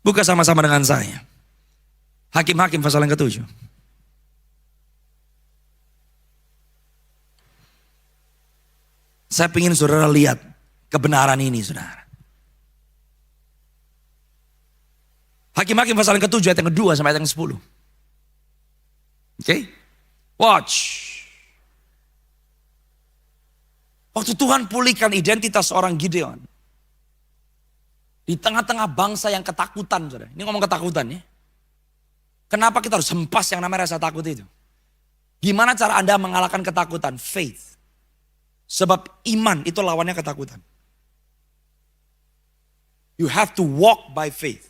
Buka sama-sama dengan saya. Hakim-Hakim pasal yang ke-7. Saya ingin saudara lihat kebenaran ini, saudara. Hakim-Hakim pasal yang ke-7 ayat yang ke-2 sampai ayat yang ke-10. Oke? Watch. Waktu Tuhan pulihkan identitas orang Gideon. Di tengah-tengah bangsa yang ketakutan, saudara. Ini ngomong ketakutan ya. Kenapa kita harus hempas yang namanya rasa takut itu? Gimana cara Anda mengalahkan ketakutan? Faith. Sebab iman itu lawannya ketakutan. You have to walk by faith.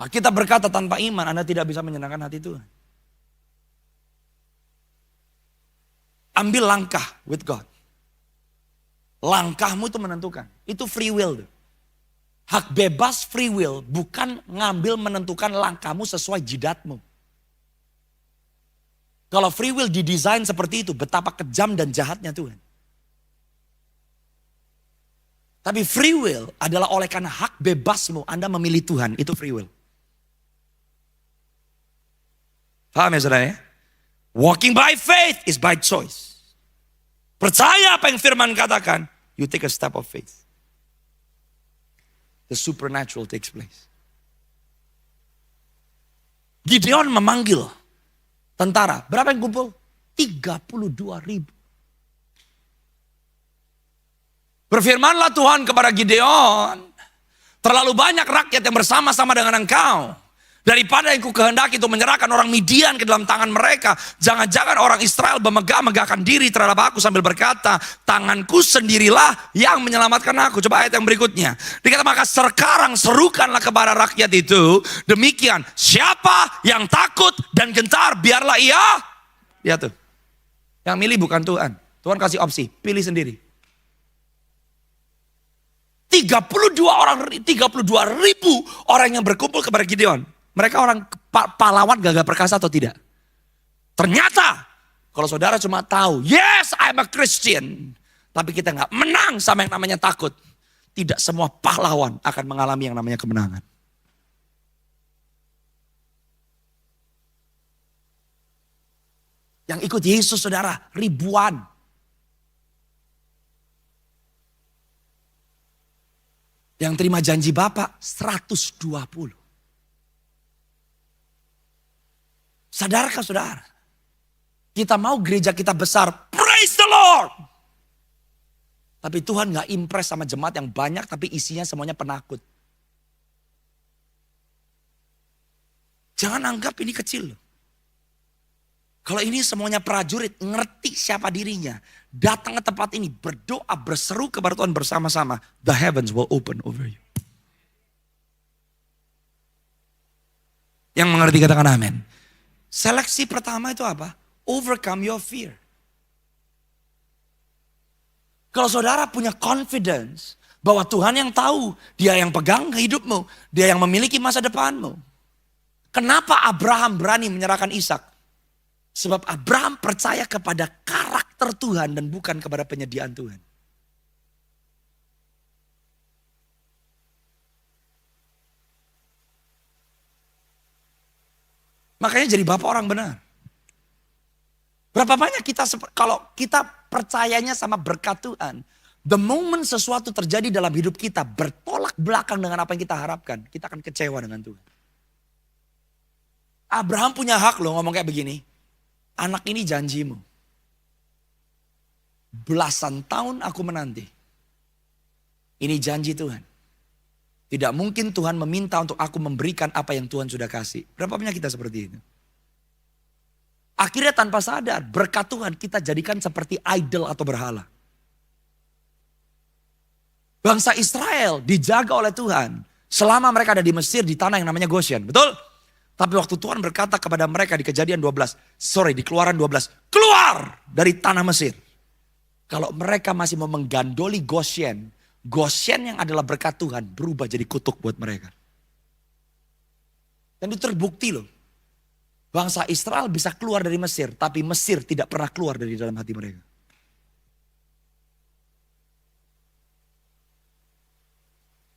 Nah, kita berkata tanpa iman Anda tidak bisa menyenangkan hati Tuhan. Ambil langkah with God. Langkahmu itu menentukan. Itu free will. Hak bebas free will bukan ngambil menentukan langkahmu sesuai jidatmu. Kalau free will didesain seperti itu, betapa kejam dan jahatnya Tuhan. Tapi free will adalah oleh karena hak bebasmu, Anda memilih Tuhan, itu free will. Paham ya saudara ya? Walking by faith is by choice. Percaya apa yang firman katakan, you take a step of faith. The supernatural takes place. Gideon memanggil tentara. Berapa yang kumpul? 32.000. Berfirmanlah Tuhan kepada Gideon. Terlalu banyak rakyat yang bersama-sama dengan engkau. Daripada yang ku kehendaki itu menyerahkan orang Midian ke dalam tangan mereka. Jangan-jangan orang Israel memegah-megahkan diri terhadap aku sambil berkata, tanganku sendirilah yang menyelamatkan aku. Coba ayat yang berikutnya. Dikata maka sekarang serukanlah kepada rakyat itu. Demikian, siapa yang takut dan gentar biarlah ia. Lihat tuh. Yang milih bukan Tuhan. Tuhan kasih opsi, pilih sendiri. 32.000 orang yang berkumpul kepada Gideon. Mereka orang pahlawan gagah perkasa atau tidak? Ternyata kalau saudara cuma tahu, yes I'm a Christian. Tapi kita nggak menang sama yang namanya takut. Tidak semua pahlawan akan mengalami yang namanya kemenangan. Yang ikut Yesus saudara ribuan. Yang terima janji Bapa 120. Sadarkah saudara? Kita mau gereja kita besar, praise the Lord. Tapi Tuhan gak impress sama jemaat yang banyak tapi isinya semuanya penakut. Jangan anggap ini kecil. Kalau ini semuanya prajurit, ngerti siapa dirinya. Datang ke tempat ini, berdoa, berseru kepada Tuhan bersama-sama. The heavens will open over you. Yang mengerti katakan amin. Seleksi pertama itu apa? Overcome your fear. Kalau saudara punya confidence bahwa Tuhan yang tahu, Dia yang pegang hidupmu, Dia yang memiliki masa depanmu. Kenapa Abraham berani menyerahkan Ishak? Sebab Abraham percaya kepada karakter Tuhan dan bukan kepada penyediaan Tuhan. Makanya jadi bapak orang benar. Berapa banyak kita, kalau kita percayanya sama berkat Tuhan. The moment sesuatu terjadi dalam hidup kita bertolak belakang dengan apa yang kita harapkan. Kita akan kecewa dengan Tuhan. Abraham punya hak loh ngomong kayak begini. Anak ini janjimu. Belasan tahun aku menanti. Ini janji Tuhan. Tidak mungkin Tuhan meminta untuk aku memberikan apa yang Tuhan sudah kasih. Berapa banyak kita seperti itu? Akhirnya tanpa sadar berkat Tuhan kita jadikan seperti idol atau berhala. Bangsa Israel dijaga oleh Tuhan selama mereka ada di Mesir di tanah yang namanya Goshen. Betul? Tapi waktu Tuhan berkata kepada mereka di di Keluaran 12. Keluar dari tanah Mesir. Kalau mereka masih mau menggandoli Goshen. Goshen yang adalah berkat Tuhan berubah jadi kutuk buat mereka. Dan itu terbukti loh. Bangsa Israel bisa keluar dari Mesir. Tapi Mesir tidak pernah keluar dari dalam hati mereka.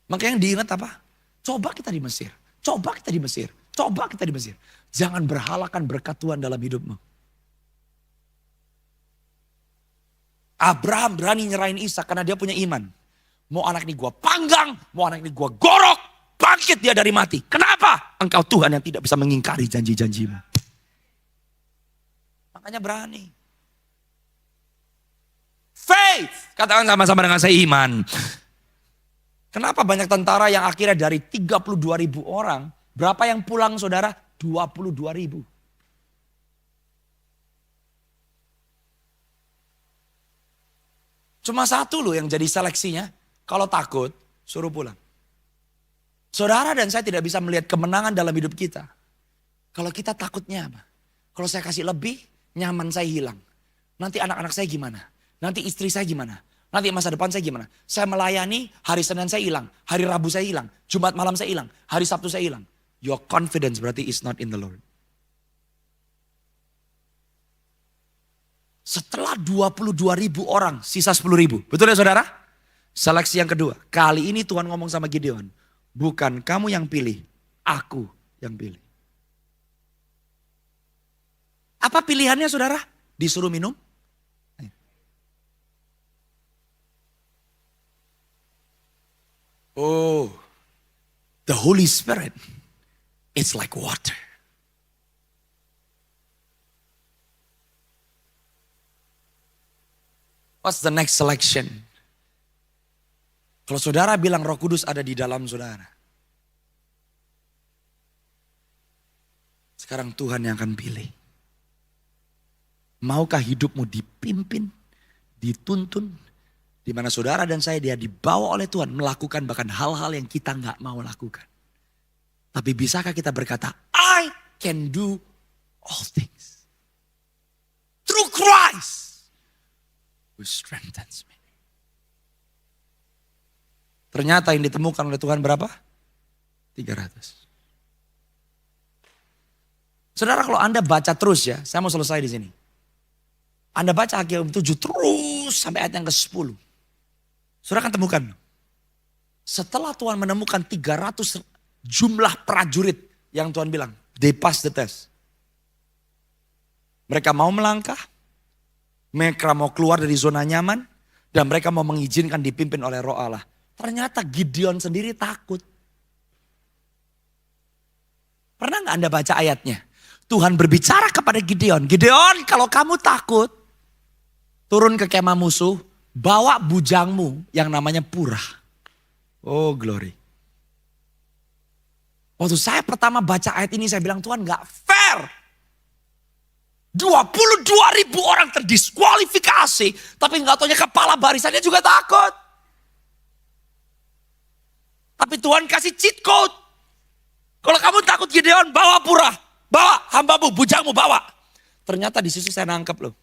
Maka yang diingat apa? Coba kita di Mesir. Coba kita di Mesir. Coba kita di Mesir. Jangan berhalakan berkat Tuhan dalam hidupmu. Abraham berani nyerahin Ishak karena dia punya iman. Mau anak ini gua panggang, mau anak ini gua gorok, bangkit dia dari mati. Kenapa? Engkau Tuhan yang tidak bisa mengingkari janji-janjimu. Makanya berani. Faith. Katakan sama-sama dengan saya, iman. Kenapa banyak tentara yang akhirnya dari 32.000 orang, berapa yang pulang saudara? 22.000. Cuma satu loh yang jadi seleksinya. Kalau takut, suruh pulang. Saudara dan saya tidak bisa melihat kemenangan dalam hidup kita. Kalau kita takutnya apa? Kalau saya kasih lebih, nyaman saya hilang. Nanti anak-anak saya gimana? Nanti istri saya gimana? Nanti masa depan saya gimana? Saya melayani, hari Senin saya hilang. Hari Rabu saya hilang. Jumat malam saya hilang. Hari Sabtu saya hilang. Your confidence berarti is not in the Lord. Setelah 22.000 orang, sisa 10.000. Betul ya saudara? Seleksi yang kedua. Kali ini Tuhan ngomong sama Gideon. Bukan kamu yang pilih, aku yang pilih. Apa pilihannya saudara? Disuruh minum? Oh, the Holy Spirit, it's like water. What's the next selection? Kalau saudara bilang Roh Kudus ada di dalam saudara. Sekarang Tuhan yang akan pilih. Maukah hidupmu dipimpin, dituntun, di mana saudara dan saya dia dibawa oleh Tuhan melakukan bahkan hal-hal yang kita nggak mau lakukan. Tapi bisakah kita berkata, I can do all things through Christ who strengthens me. Ternyata yang ditemukan oleh Tuhan berapa? 300. Saudara kalau Anda baca terus ya, saya mau selesai di sini. Anda baca Hakim 7 terus sampai ayat yang ke-10. Saudara akan temukan. Setelah Tuhan menemukan 300 jumlah prajurit yang Tuhan bilang, they pass the test. Mereka mau melangkah, mereka mau keluar dari zona nyaman, dan mereka mau mengizinkan dipimpin oleh Roh Allah. Ternyata Gideon sendiri takut. Pernah gak Anda baca ayatnya? Tuhan berbicara kepada Gideon, Gideon kalau kamu takut, turun ke kemah musuh, bawa bujangmu yang namanya Purah. Oh glory. Waktu saya pertama baca ayat ini saya bilang Tuhan gak fair. 22.000 orang terdiskualifikasi. Tapi gak taunya kepala barisannya juga takut. Tapi Tuhan kasih cheat code. Kalau kamu takut Gideon bawa Purah. Bawa hambamu, bujangmu bawa. Ternyata di situ saya nangkep loh.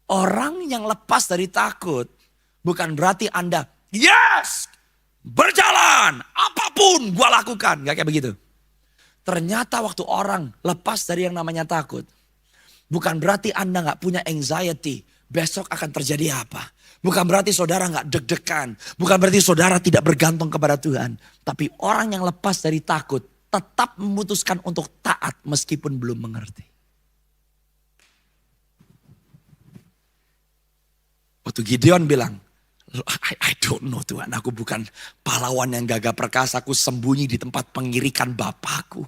Orang yang lepas dari takut bukan berarti Anda, yes, berjalan, apapun gua lakukan. Gak kayak begitu. Ternyata waktu orang lepas dari yang namanya takut, bukan berarti Anda gak punya anxiety. Besok akan terjadi apa. Bukan berarti saudara gak deg-degan. Bukan berarti saudara tidak bergantung kepada Tuhan. Tapi orang yang lepas dari takut tetap memutuskan untuk taat meskipun belum mengerti. Waktu Gideon bilang, I don't know Tuhan, aku bukan pahlawan yang gagah perkasa, aku sembunyi di tempat pengirikan Bapakku.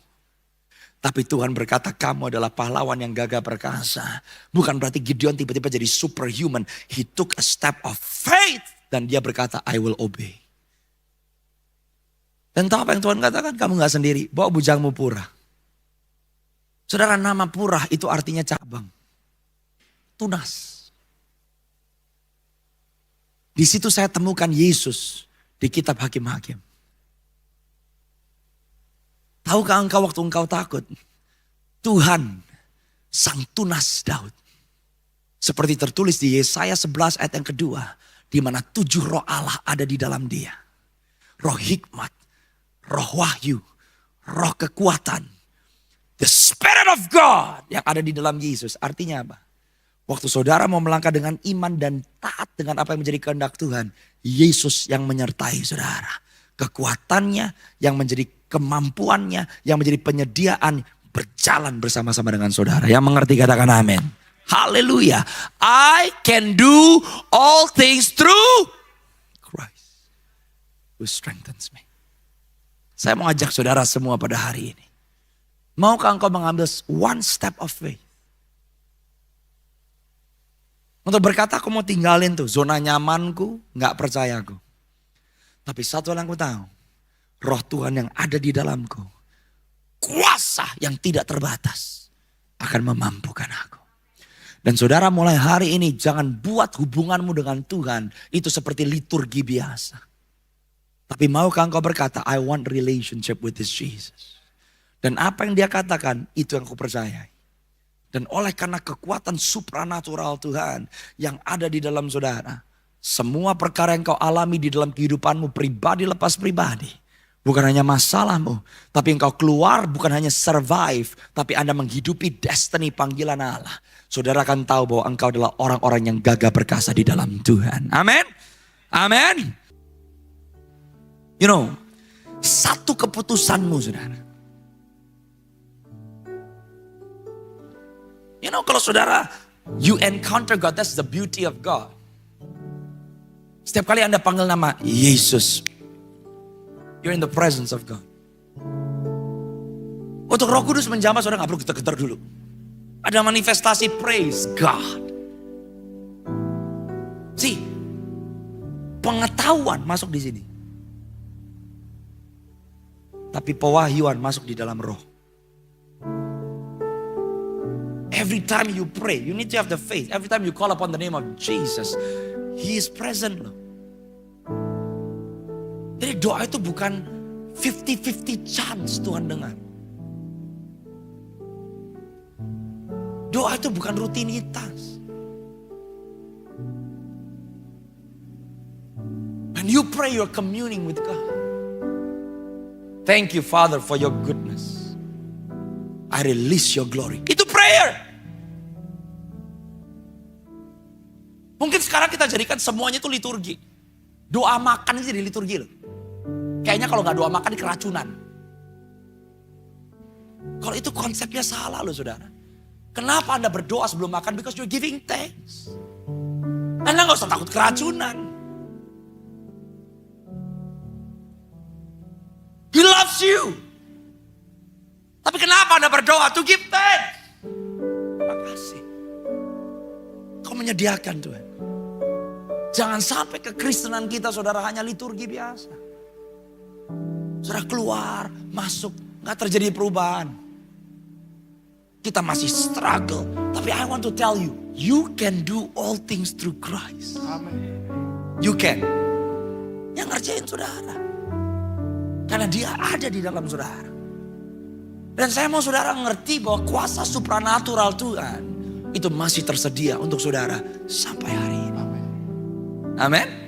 Tapi Tuhan berkata kamu adalah pahlawan yang gagah perkasa. Bukan berarti Gideon tiba-tiba jadi superhuman. He took a step of faith. Dan dia berkata I will obey. Dan tahu apa yang Tuhan katakan? Kamu gak sendiri, bawa bujangmu Purah. Saudara, nama Purah itu artinya cabang. Tunas. Di situ saya temukan Yesus di kitab Hakim-Hakim. Tahukah engkau waktu engkau takut? Tuhan sang tunas Daud. Seperti tertulis di Yesaya 11 ayat yang kedua. Di mana 7 roh Allah ada di dalam dia. Roh hikmat, roh wahyu, roh kekuatan. The Spirit of God yang ada di dalam Yesus. Artinya apa? Waktu saudara mau melangkah dengan iman dan taat dengan apa yang menjadi kehendak Tuhan. Yesus yang menyertai saudara. kekuatannya, yang menjadi kemampuannya, yang menjadi penyediaan berjalan bersama-sama dengan saudara. Yang mengerti katakan amin. Haleluya. I can do all things through Christ who strengthens me. Saya mau ajak saudara semua pada hari ini. Maukah engkau mengambil one step of faith? Untuk berkata aku mau tinggalin tuh zona nyamanku, gak percaya aku. Tapi satu yang aku tahu, roh Tuhan yang ada di dalamku, kuasa yang tidak terbatas akan memampukan aku. Dan saudara mulai hari ini jangan buat hubunganmu dengan Tuhan itu seperti liturgi biasa. Tapi maukah engkau berkata, I want relationship with this Jesus. Dan apa yang dia katakan itu yang aku percayai. Dan oleh karena kekuatan supranatural Tuhan yang ada di dalam saudara, semua perkara yang kau alami di dalam kehidupanmu pribadi lepas pribadi. Bukan hanya masalahmu, tapi engkau keluar bukan hanya survive, tapi Anda menghidupi destiny panggilan Allah. Saudara akan tahu bahwa engkau adalah orang-orang yang gagah perkasa di dalam Tuhan. Amin. Amin. You know, satu keputusanmu saudara. You know kalau saudara, you encounter God, that's the beauty of God. Setiap kali Anda panggil nama Yesus, you're in the presence of God. Untuk Roh Kudus menjamah, saudara gak perlu getar-getar dulu. Ada manifestasi praise God. See, pengetahuan masuk di sini. Tapi pewahyuan masuk di dalam roh. Every time you pray, you need to have the faith. Every time you call upon the name of Jesus, He is present loh. Jadi doa itu bukan 50-50 chance Tuhan dengar. Doa itu bukan rutinitas. When you pray, you're communing with God. Thank you, Father, for your goodness. I release your glory. Itu prayer. Mungkin sekarang kita jadikan semuanya itu liturgi. Doa makan itu jadi liturgi loh. Kayaknya kalau gak doa makan keracunan. Kalau itu konsepnya salah loh saudara. Kenapa Anda berdoa sebelum makan? Because you're giving thanks. Anda gak usah takut keracunan. He loves you. Tapi kenapa Anda berdoa? To give thanks. Terima kasih. Kau menyediakan Tuhan. Jangan sampai kekristenan kita saudara hanya liturgi biasa. Saudara keluar, masuk, gak terjadi perubahan. Kita masih struggle. Tapi I want to tell you, you can do all things through Christ. Amen. You can. Yang ngerjain saudara. Karena dia ada di dalam saudara. Dan saya mau saudara ngerti bahwa kuasa supranatural Tuhan itu masih tersedia untuk saudara sampai hari ini. Amin.